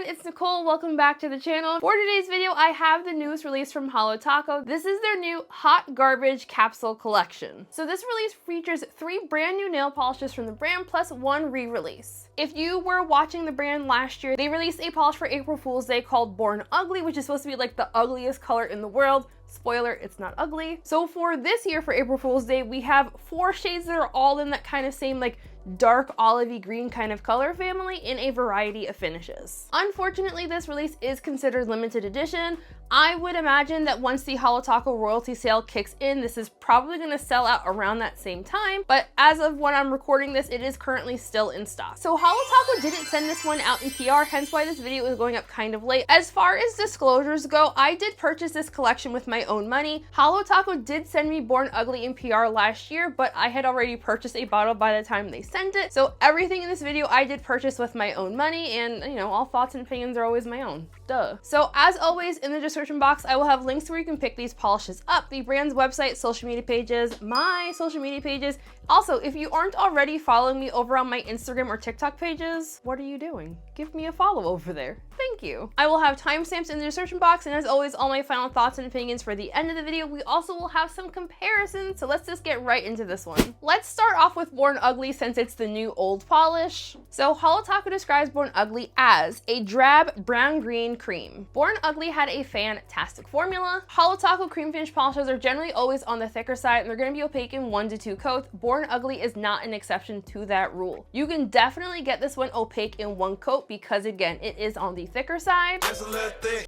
it's Nicole. Welcome back to the channel. For today's video, I have the newest release from Holo. This is their new Hot Garbage Capsule collection. So this release features 3 brand new nail polishes from the brand plus 1 re-release. If you were watching the brand last year, they released a polish for April Fool's Day called Born Ugly, which is supposed to be like the ugliest color in the world. Spoiler, it's not ugly. So for this year, for April Fool's Day, we have 4 shades that are all in that kind of same like dark olivey green kind of color family in a variety of finishes. Unfortunately, this release is considered limited edition. I would imagine that once the Holo royalty sale kicks in, this is probably going to sell out around that same time, but as of when I'm recording this, it is currently still in stock. So Holo didn't send this one out in PR, hence why this video is going up kind of late. As far as disclosures go, I did purchase this collection with my own money. Holo did send me Born Ugly in PR last year, but I had already purchased a bottle by the time they sent it. So everything in this video I did purchase with my own money, and you know, all thoughts and opinions are always my own. Duh. So as always, in the description box, I will have links where you can pick these polishes up, the brand's website, social media pages, my social media pages. Also, if you aren't already following me over on my Instagram or TikTok pages, what are you doing? Give me a follow over there. Thank you. I will have timestamps in the description box, and as always, all my final thoughts and opinions for the end of the video. We also will have some comparisons, so let's just get right into this one. Let's start off with Born Ugly since it's the new old polish. So Holo describes Born Ugly as a drab brown-green cream. Born Ugly had a fantastic formula. Holo cream finish polishes are generally always on the thicker side, and they're going to be opaque in 1 to 2 coats. Born Ugly is not an exception to that rule. You can definitely get this one opaque in 1 coat because, again, it is on the thicker side.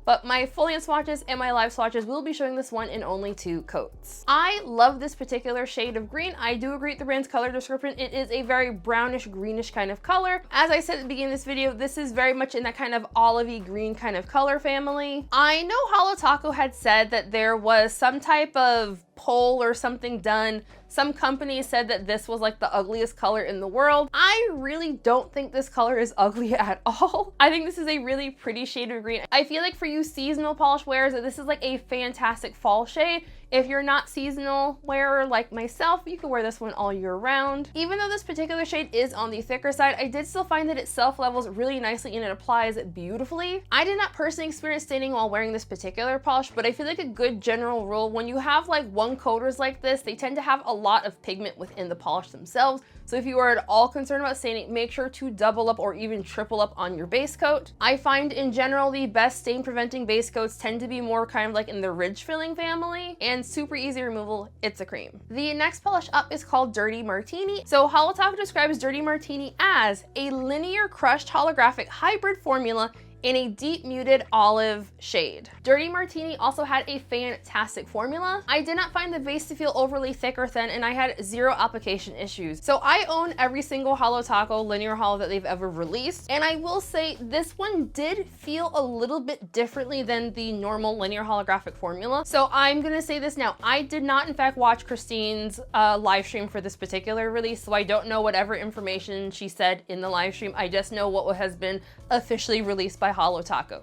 But my full hand swatches and my live swatches will be showing this one in only 2 coats. I love this particular shade of green. I do agree with the brand's color description. It is a very brownish, greenish kind of color. As I said at the beginning of this video, this is very much in that kind of olivey green kind of color family. I know Holo had said that there was some type of poll or something done. Some companies said that this was like the ugliest color in the world. I really don't think this color is ugly at all. I think this is a really pretty shade of green. I feel like for you seasonal polish wearers, that this is like a fantastic fall shade. If you're not seasonal wearer like myself, you can wear this one all year round. Even though this particular shade is on the thicker side, I did still find that it self-levels really nicely and it applies beautifully. I did not personally experience staining while wearing this particular polish, but I feel like a good general rule, when you have like 1 coaters like this, they tend to have a lot of pigment within the polish themselves. So if you are at all concerned about staining, make sure to double up or even triple up on your base coat. I find in general, the best stain preventing base coats tend to be more kind of like in the ridge filling family, and super easy removal. It's a cream. The next polish up is called Dirty Martini. So Holo describes Dirty Martini as a linear crushed holographic hybrid formula in a deep muted olive shade. Dirty Martini also had a fantastic formula. I did not find the base to feel overly thick or thin, and I had 0 application issues. So I own every single Holo linear holo that they've ever released, and I will say this one did feel a little bit differently than the normal linear holographic formula. So I'm gonna say this now. I did not in fact watch Christine's live stream for this particular release, so I don't know whatever information she said in the live stream. I just know what has been officially released by Holo,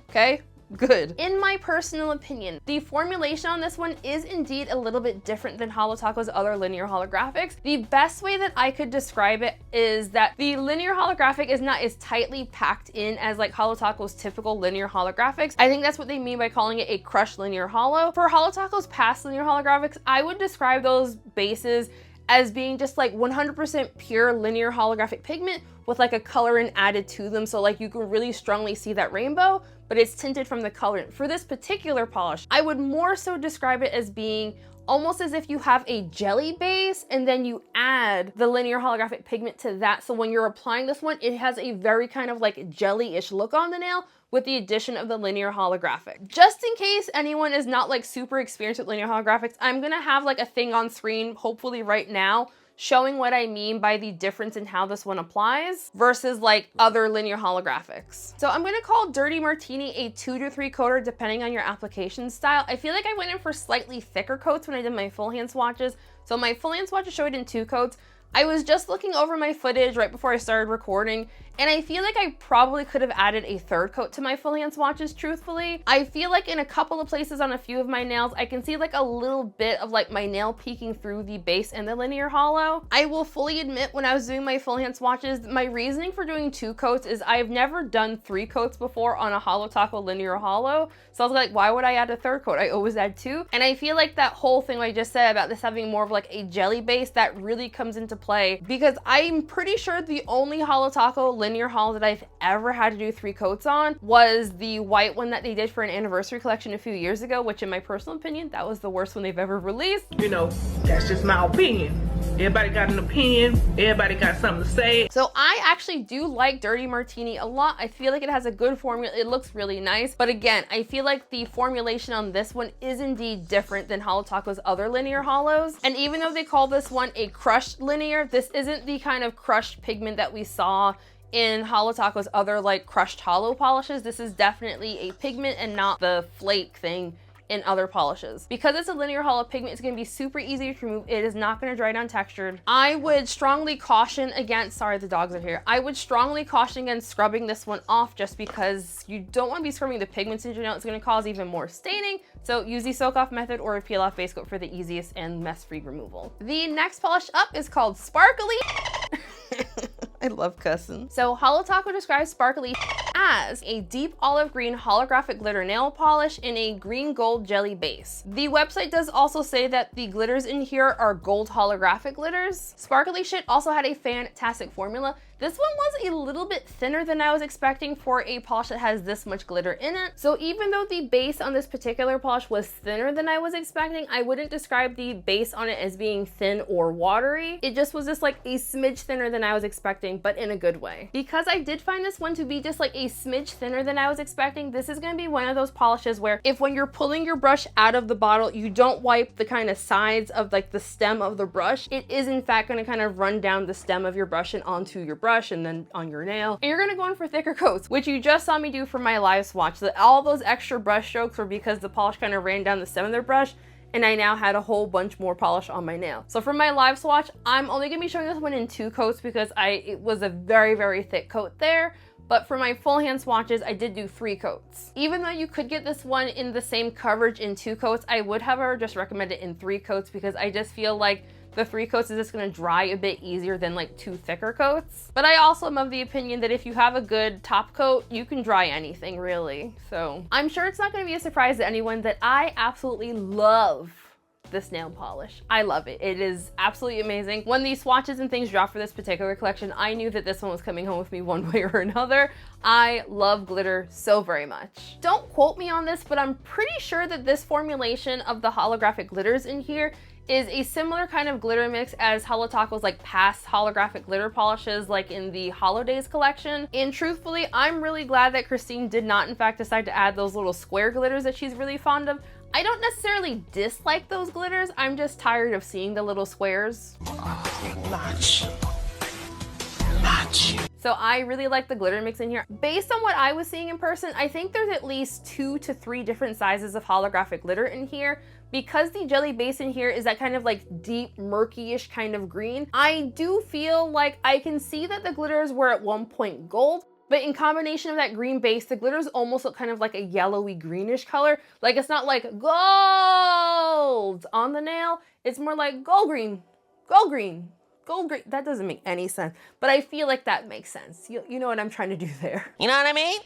okay? Good. In my personal opinion, the formulation on this one is indeed a little bit different than Holo's other linear holographics. The best way that I could describe it is that the linear holographic is not as tightly packed in as like Holo's typical linear holographics. I think that's what they mean by calling it a crushed linear holo. For Holo's past linear holographics, I would describe those bases as being just like 100% pure linear holographic pigment with like a colorant added to them. So like you can really strongly see that rainbow, but it's tinted from the colorant. For this particular polish, I would more so describe it as being almost as if you have a jelly base and then you add the linear holographic pigment to that. So when you're applying this one, it has a very kind of like jelly-ish look on the nail with the addition of the linear holographic. Just in case anyone is not like super experienced with linear holographics, I'm gonna have like a thing on screen, hopefully right now, showing what I mean by the difference in how this one applies versus like other linear holographics. So I'm gonna call Dirty Martini a 2 to 3 coater depending on your application style. I feel like I went in for slightly thicker coats when I did my full hand swatches. So my full hand swatches showed in 2 coats. I was just looking over my footage right before I started recording, And I feel like I probably could have added a third coat to my full hand swatches, truthfully. I feel like in a couple of places on a few of my nails, I can see like a little bit of like my nail peeking through the base and the linear holo. I will fully admit, when I was doing my full hand swatches, my reasoning for doing 2 coats is I've never done 3 coats before on a Holo Taco linear holo. So I was like, why would I add a third coat? I always add 2. And I feel like that whole thing I just said about this having more of like a jelly base, that really comes into play, because I'm pretty sure the only Holo Taco linear holo that I've ever had to do 3 coats on was the white one that they did for an anniversary collection a few years ago, which in my personal opinion, that was the worst one they've ever released. You know, that's just my opinion. Everybody got an opinion. Everybody got something to say. So I actually do like Dirty Martini a lot. I feel like it has a good formula. It looks really nice. But again, I feel like the formulation on this one is indeed different than Holo Taco's other linear holos. And even though they call this one a crushed linear, this isn't the kind of crushed pigment that we saw in Holo Taco's other like crushed holo polishes. This is definitely a pigment and not the flake thing in other polishes. Because it's a linear holo pigment, it's going to be super easy to remove. It is not going to dry down textured. I would strongly caution against, sorry, the dogs are here. I would strongly caution against scrubbing this one off, just because you don't want to be scrubbing the pigments into your nail. It's going to cause even more staining. So use the soak off method or a peel off base coat for the easiest and mess free removal. The next polish up is called Sparkly. I love cussing. So Holo Taco describes Sparkly as a deep olive green holographic glitter nail polish in a green gold jelly base. The website does also say that the glitters in here are gold holographic glitters. Sparkly Shit also had a fantastic formula. This one was a little bit thinner than I was expecting for a polish that has this much glitter in it. So even though the base on this particular polish was thinner than I was expecting, I wouldn't describe the base on it as being thin or watery. It just was just like a smidge thinner than I was expecting, but in a good way. Because I did find this one to be just like a smidge thinner than I was expecting, this is going to be one of those polishes where if when you're pulling your brush out of the bottle, you don't wipe the kind of sides of like the stem of the brush, it is in fact going to kind of run down the stem of your brush and onto your brush and then on your nail. And you're going to go in for thicker coats, which you just saw me do for my live swatch. So all those extra brush strokes were because the polish kind of ran down the stem of their brush, and I now had a whole bunch more polish on my nail. So for my live swatch, I'm only gonna be showing this one in 2 coats because it was a very, very thick coat there. But for my full hand swatches, I did do 3 coats. Even though you could get this one in the same coverage in 2 coats, I would however just recommend it in 3 coats because I just feel like the 3 coats is just gonna dry a bit easier than like 2 thicker coats. But I also am of the opinion that if you have a good top coat, you can dry anything really. So I'm sure it's not gonna be a surprise to anyone that I absolutely love this nail polish. I love it. It is absolutely amazing. When these swatches and things dropped for this particular collection, I knew that this one was coming home with me one way or another. I love glitter so very much. Don't quote me on this, but I'm pretty sure that this formulation of the holographic glitters in here is a similar kind of glitter mix as Holo Taco's like past holographic glitter polishes like in the Holidays collection. And truthfully, I'm really glad that Christine did not in fact decide to add those little square glitters that she's really fond of. I don't necessarily dislike those glitters, I'm just tired of seeing the little squares. So I really like the glitter mix in here. Based on what I was seeing in person, I think there's at least 2 to 3 different sizes of holographic glitter in here. Because the jelly base in here is that kind of like deep, murky-ish kind of green, I do feel like I can see that the glitters were at one point gold, but in combination of that green base, the glitters almost look kind of like a yellowy greenish color. Like it's not like gold on the nail, it's more like gold green, gold green. Gold green. That doesn't make any sense, but I feel like that makes sense. You know what I'm trying to do there. You know what I mean?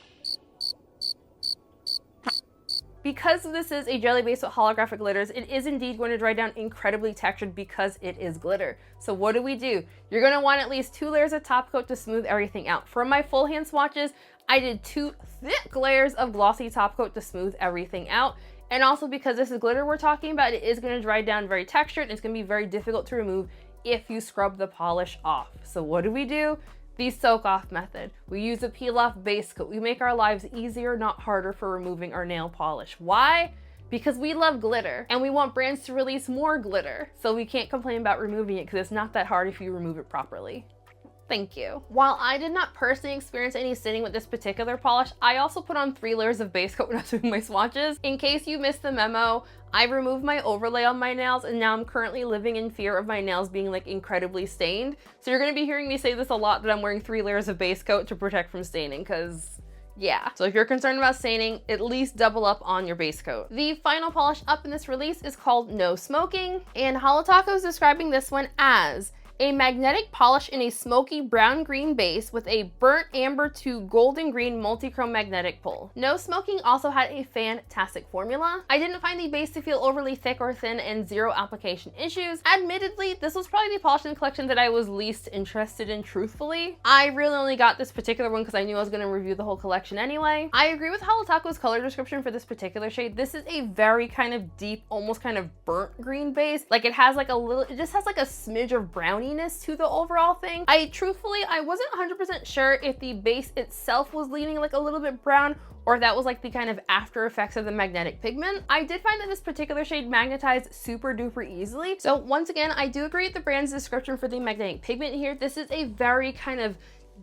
Because this is a jelly base with holographic glitters, it is indeed going to dry down incredibly textured because it is glitter. So what do? You're going to want at least 2 layers of top coat to smooth everything out. For my full hand swatches, I did 2 thick layers of glossy top coat to smooth everything out. And also because this is glitter we're talking about, it is going to dry down very textured and it's going to be very difficult to remove if you scrub the polish off. So what do? The soak off method. We use a peel off base coat. We make our lives easier, not harder for removing our nail polish. Why? Because we love glitter and we want brands to release more glitter. So we can't complain about removing it because it's not that hard if you remove it properly. Thank you. While I did not personally experience any staining with this particular polish, I also put on 3 layers of base coat when I was doing my swatches. In case you missed the memo, I removed my overlay on my nails and now I'm currently living in fear of my nails being like incredibly stained. So you're gonna be hearing me say this a lot, that I'm wearing 3 layers of base coat to protect from staining, because yeah. So if you're concerned about staining, at least double up on your base coat. The final polish up in this release is called No Smoking, and Holo is describing this one as a magnetic polish in a smoky brown-green base with a burnt amber to golden green multi-chrome magnetic pull. No Smoking also had a fantastic formula. I didn't find the base to feel overly thick or thin and 0 application issues. Admittedly, this was probably the polish in the collection that I was least interested in, truthfully. I really only got this particular one because I knew I was going to review the whole collection anyway. I agree with Holo's color description for this particular shade. This is a very kind of deep, almost kind of burnt green base. Like it has like a little, it just has like a smidge of brownie to the overall thing. I wasn't 100% sure if the base itself was leaning like a little bit brown or if that was like the kind of after effects of the magnetic pigment. I did find that this particular shade magnetized super duper easily. So once again, I do agree with the brand's description for the magnetic pigment here. This is a very kind of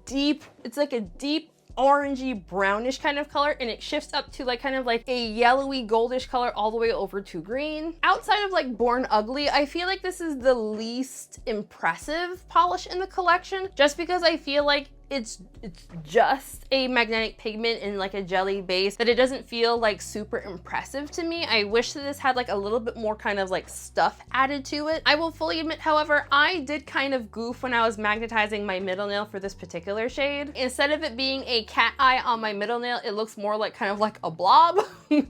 deep, it's like a deep orangey brownish kind of color, and it shifts up to like kind of like a yellowy goldish color all the way over to green. Outside of like Born Ugly, I feel like this is the least impressive polish in the collection, just because I feel like it's just a magnetic pigment in like a jelly base, that it doesn't feel like super impressive to me. I wish that this had like a little bit more kind of like stuff added to it. I will fully admit, however, I did kind of goof when I was magnetizing my middle nail for this particular shade. Instead of it being a cat eye on my middle nail, it looks more like kind of like a blob.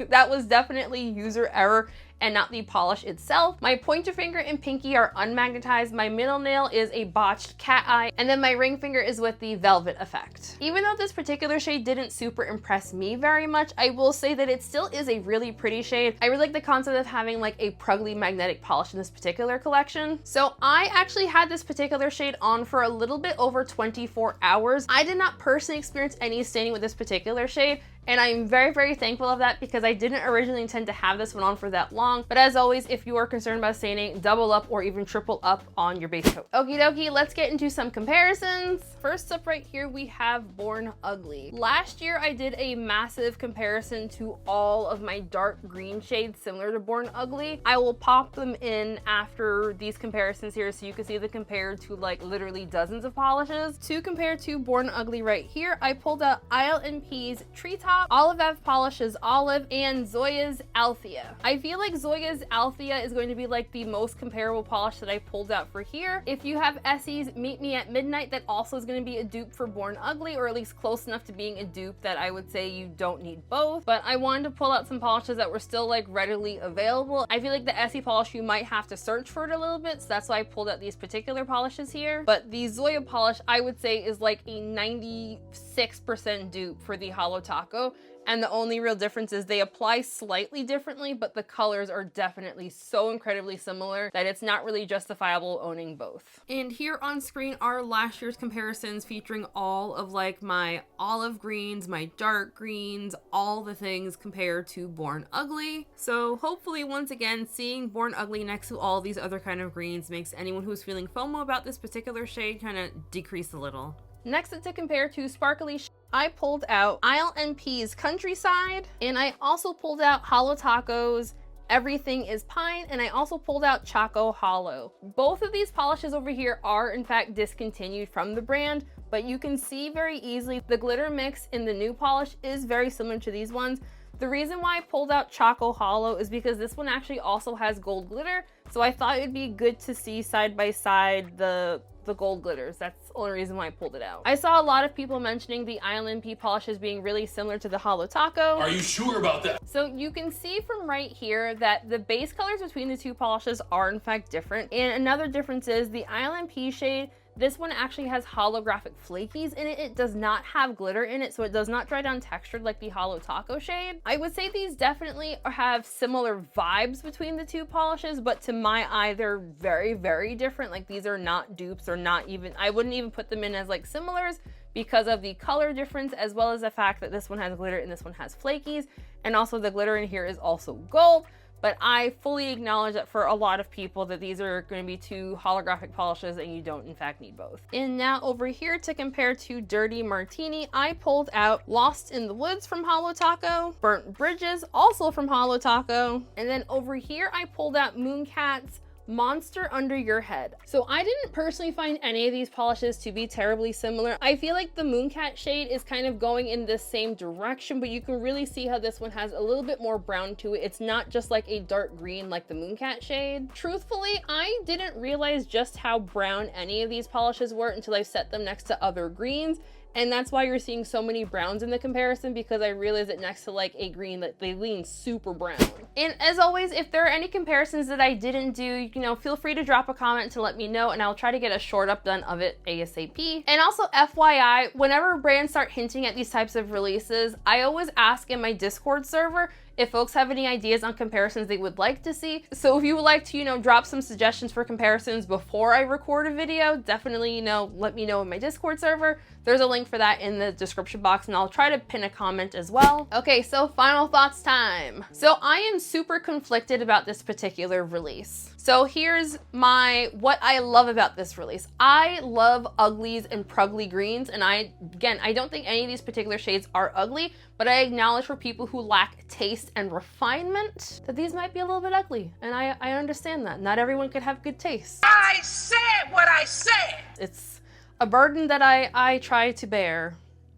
That was definitely user error and not the polish itself. My pointer finger and pinky are unmagnetized. My middle nail is a botched cat eye, and then my ring finger is with the velvet effect. Even though this particular shade didn't super impress me very much, I will say that it still is a really pretty shade. I really like the concept of having like a pruggly magnetic polish in this particular collection. So I actually had this particular shade on for a little bit over 24 hours. I did not personally experience any staining with this particular shade, and I'm very, very thankful of that because I didn't originally intend to have this one on for that long. But as always, if you are concerned about staining, double up or even triple up on your base coat. Okie dokie, let's get into some comparisons. First up right here, we have Born Ugly. Last year, I did a massive comparison to all of my dark green shades similar to Born Ugly. I will pop them in after these comparisons here so you can see the compared to like literally dozens of polishes. To compare to Born Ugly right here, I pulled out Isle & P's Treetop, Olive Ave Polishes Olive, and Zoya's Althea. I feel like Zoya's Althea is going to be like the most comparable polish that I pulled out for here. If you have Essie's Meet Me at Midnight, that also is going to be a dupe for Born Ugly, or at least close enough to being a dupe that I would say you don't need both. But I wanted to pull out some polishes that were still like readily available. I feel like the Essie polish, you might have to search for it a little bit, so that's why I pulled out these particular polishes here. But the Zoya polish, I would say, is like a 96% dupe for the Holo Taco. And the only real difference is they apply slightly differently, but the colors are definitely so incredibly similar that it's not really justifiable owning both. And here on screen are last year's comparisons featuring all of like my olive greens, my dark greens, all the things compared to Born Ugly. So hopefully once again, seeing Born Ugly next to all these other kind of greens makes anyone who's feeling FOMO about this particular shade kind of decrease a little. Next up to compare to sparkly, I pulled out Isle & P's Countryside, and I also pulled out Holo Taco's Everything is Pine, and I also pulled out Choco Holo. Both of these polishes over here are in fact discontinued from the brand, but you can see very easily the glitter mix in the new polish is very similar to these ones. The reason why I pulled out Choco Holo is because this one actually also has gold glitter, so I thought it'd be good to see side by side the gold glitters. That's the only reason why I pulled it out. I saw a lot of people mentioning the Isle & P polishes being really similar to the Holo Taco. Are you sure about that? So you can see from right here that the base colors between the two polishes are in fact different. And another difference is the Isle & P shade, this one actually has holographic flakies in it. It does not have glitter in it, so it does not dry down textured like the Holo Taco shade. I would say these definitely have similar vibes between the two polishes, but to my eye, they're very, very different. Like these are not dupes or not even, I wouldn't even put them in as like similars because of the color difference, as well as the fact that this one has glitter and this one has flakies. And also the glitter in here is also gold. but I fully acknowledge that for a lot of people that these are going to be two holographic polishes and you don't in fact need both. And now over here to compare to Dirty Martini, I pulled out Lost in the Woods from Holo Taco, Burnt Bridges also from Holo Taco, and then over here I pulled out Mooncat's Monster Under Your Head. So I didn't personally find any of these polishes to be terribly similar. I feel like the Mooncat shade is kind of going in the same direction, but you can really see how this one has a little bit more brown to it. It's not just like a dark green like the Mooncat shade. Truthfully, I didn't realize just how brown any of these polishes were until I set them next to other greens. And that's why you're seeing so many browns in the comparison, because I realized that next to like a green that they lean super brown. And as always, if there are any comparisons that I didn't do, you know, feel free to drop a comment to let me know and I'll try to get a short up done of it ASAP. And also FYI, whenever brands start hinting at these types of releases, I always ask in my Discord server if folks have any ideas on comparisons they would like to see. So if you would like to, you know, drop some suggestions for comparisons before I record a video, definitely, you know, let me know in my Discord server. There's a link for that in the description box and I'll try to pin a comment as well. Okay, so final thoughts time. So I am super conflicted about this particular release. So here's what I love about this release. I love uglies and prugly greens, and I don't think any of these particular shades are ugly, but I acknowledge for people who lack taste and refinement that these might be a little bit ugly, and I understand that. Not everyone could have good taste. I said what I said. It's a burden that I try to bear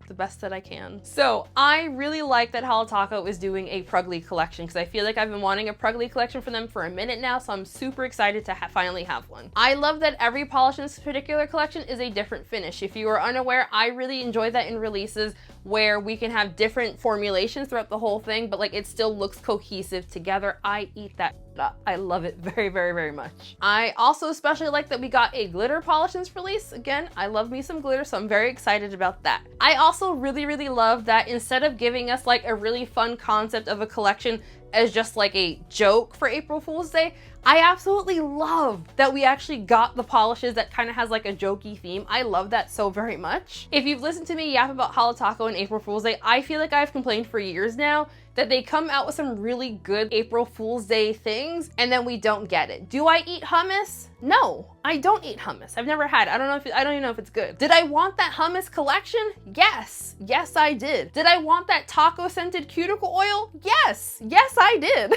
the best that I can. So I really like that Holo Taco is doing a prugly collection, because I feel like I've been wanting a prugly collection from them for a minute now, so I'm super excited to finally have one. I love that every polish in this particular collection is a different finish. If you are unaware, I really enjoy that in releases where we can have different formulations throughout the whole thing, but like it still looks cohesive together. I eat that up. I love it very, very, very much. I also especially like that we got a glitter polish in this release. Again, I love me some glitter, so I'm very excited about that. I also really, really love that instead of giving us like a really fun concept of a collection as just like a joke for April Fool's Day, I absolutely love that we actually got the polishes that kind of has like a jokey theme. I love that so very much. If you've listened to me yap about Holo Taco and April Fool's Day, I feel like I've complained for years now that they come out with some really good April Fool's Day things and then we don't get it. Do I eat hummus? No, I don't eat hummus. I've never had it. I don't even know if it's good. Did I want that hummus collection? Yes. Yes, I did. Did I want that taco scented cuticle oil? Yes. Yes, I did.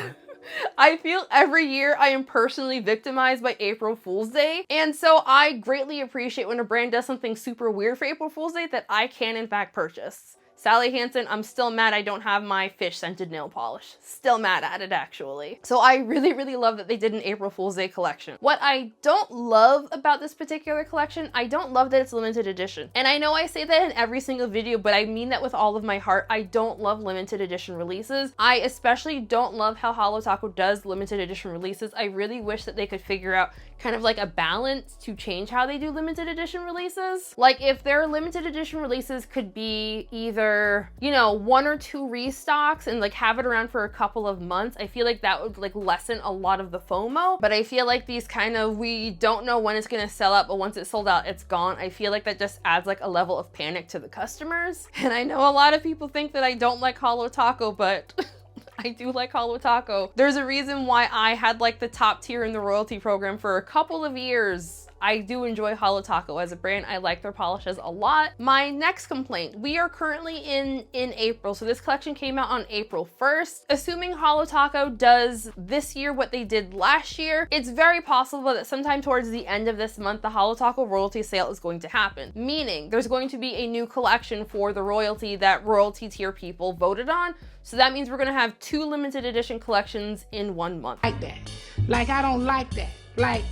I feel every year I am personally victimized by April Fool's Day, and so I greatly appreciate when a brand does something super weird for April Fool's Day that I can in fact purchase. Sally Hansen, I'm still mad I don't have my fish scented nail polish. Still mad at it, actually. So I really, really love that they did an April Fool's Day collection. What I don't love about this particular collection, I don't love that it's limited edition. And I know I say that in every single video, but I mean that with all of my heart. I don't love limited edition releases. I especially don't love how Holo Taco does limited edition releases. I really wish that they could figure out kind of like a balance to change how they do limited edition releases. Like if their limited edition releases could be either, you know, 1 or 2 restocks and like have it around for a couple of months, I feel like that would like lessen a lot of the FOMO. But I feel like these kind of, we don't know when it's gonna sell out, but once it's sold out, it's gone. I feel like that just adds like a level of panic to the customers. And I know a lot of people think that I don't like Holo Taco, but I do like Holo Taco. There's a reason why I had like the top tier in the royalty program for a couple of years. I do enjoy Holo Taco as a brand. I like their polishes a lot. My next complaint, we are currently in April, so this collection came out on April 1st. Assuming Holo Taco does this year what they did last year, it's very possible that sometime towards the end of this month, the Holo Taco royalty sale is going to happen. Meaning there's going to be a new collection for the royalty that royalty tier people voted on. So that means we're gonna have 2 limited edition collections in 1 month. Like that. Like, I don't like that. Like,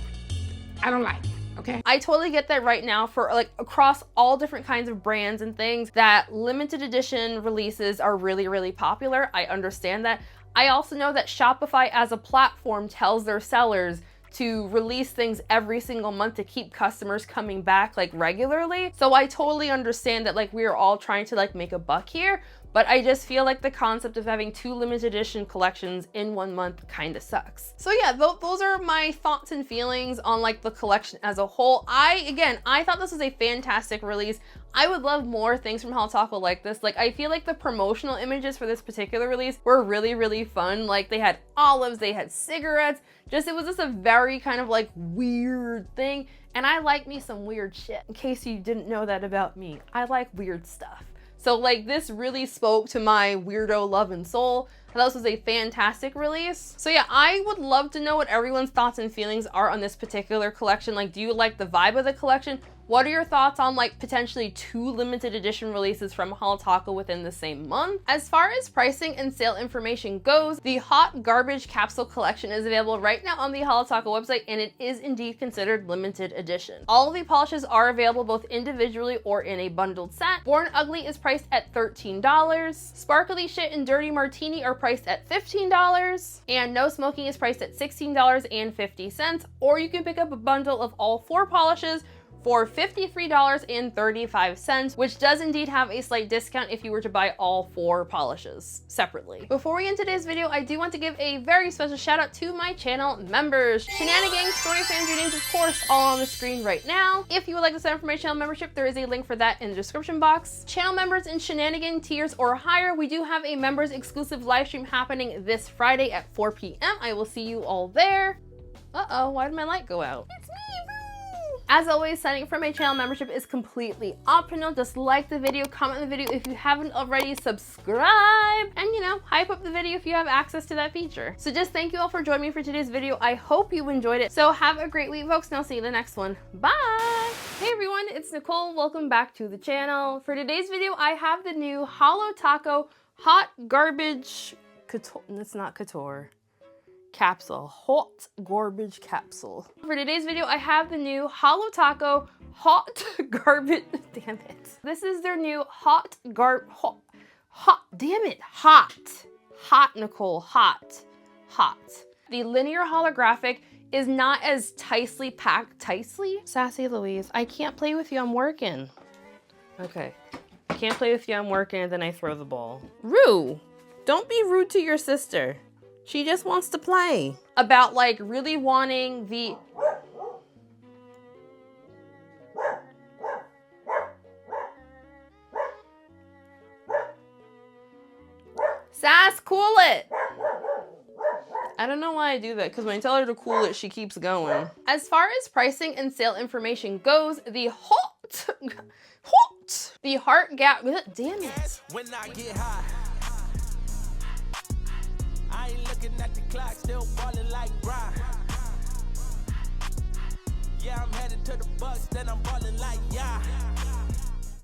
I don't like it. Okay. I totally get that right now for like across all different kinds of brands and things that limited edition releases are really, really popular. I understand that. I also know that Shopify as a platform tells their sellers to release things every single month to keep customers coming back like regularly. So I totally understand that like we are all trying to like make a buck here, but I just feel like the concept of having 2 limited edition collections in 1 month kind of sucks. So yeah, those are my thoughts and feelings on like the collection as a whole. I thought this was a fantastic release. I would love more things from Holo Taco like this. Like, I feel like the promotional images for this particular release were really, really fun. Like, they had olives, they had cigarettes. It was just a very kind of like weird thing. And I like me some weird shit. In case you didn't know that about me, I like weird stuff. So like this really spoke to my weirdo love and soul. I thought this was a fantastic release. So yeah, I would love to know what everyone's thoughts and feelings are on this particular collection. Like, do you like the vibe of the collection? What are your thoughts on like potentially 2 limited edition releases from Holo Taco within the same month? As far as pricing and sale information goes, the Hot Garbage Capsule collection is available right now on the Holo Taco website, and it is indeed considered limited edition. All of the polishes are available both individually or in a bundled set. Born Ugly is priced at $13. Sparkly Shit and Dirty Martini are priced at $15. And No Smoking is priced at $16.50. Or you can pick up a bundle of all 4 polishes for $53.35, which does indeed have a slight discount if you were to buy all 4 polishes separately. Before we end today's video, I do want to give a very special shout out to my channel members. Shenanigans, Story Fans, your names of course all on the screen right now. If you would like to sign up for my channel membership, there is a link for that in the description box. Channel members in Shenanigan tiers or higher, we do have a members exclusive live stream happening this Friday at 4 p.m. I will see you all there. Uh-oh, why did my light go out? It's me, boo! As always, signing up for my channel membership is completely optional. Just like the video, comment on the video if you haven't already, subscribe, and you know, hype up the video if you have access to that feature. So just thank you all for joining me for today's video. I hope you enjoyed it. So have a great week, folks, and I'll see you in the next one. Bye! Hey everyone, it's Nicole. Welcome back to the channel. For today's video, I have the new Holo Taco Hot Garbage Couture. That's not Couture. Capsule. Hot Garbage Capsule. For today's video, I have the new Holo Taco Hot Garbage. Damn it. This is their new Hot, damn it. Hot, Nicole. Hot. The linear holographic is not as tightly packed. Sassy Louise, I can't play with you, I'm working. Okay. I can't play with you, I'm working, and then I throw the ball. Rue, don't be rude to your sister. She just wants to play. About like really wanting the... Sass, cool it! I don't know why I do that, because when I tell her to cool it, she keeps going. As far as pricing and sale information goes, the the Heart Gap, damn it. When I get high, I ain't looking at the clock, still ballin' like Brian. Yeah, I'm headed to the Bucks, then I'm ballin' like, yeah.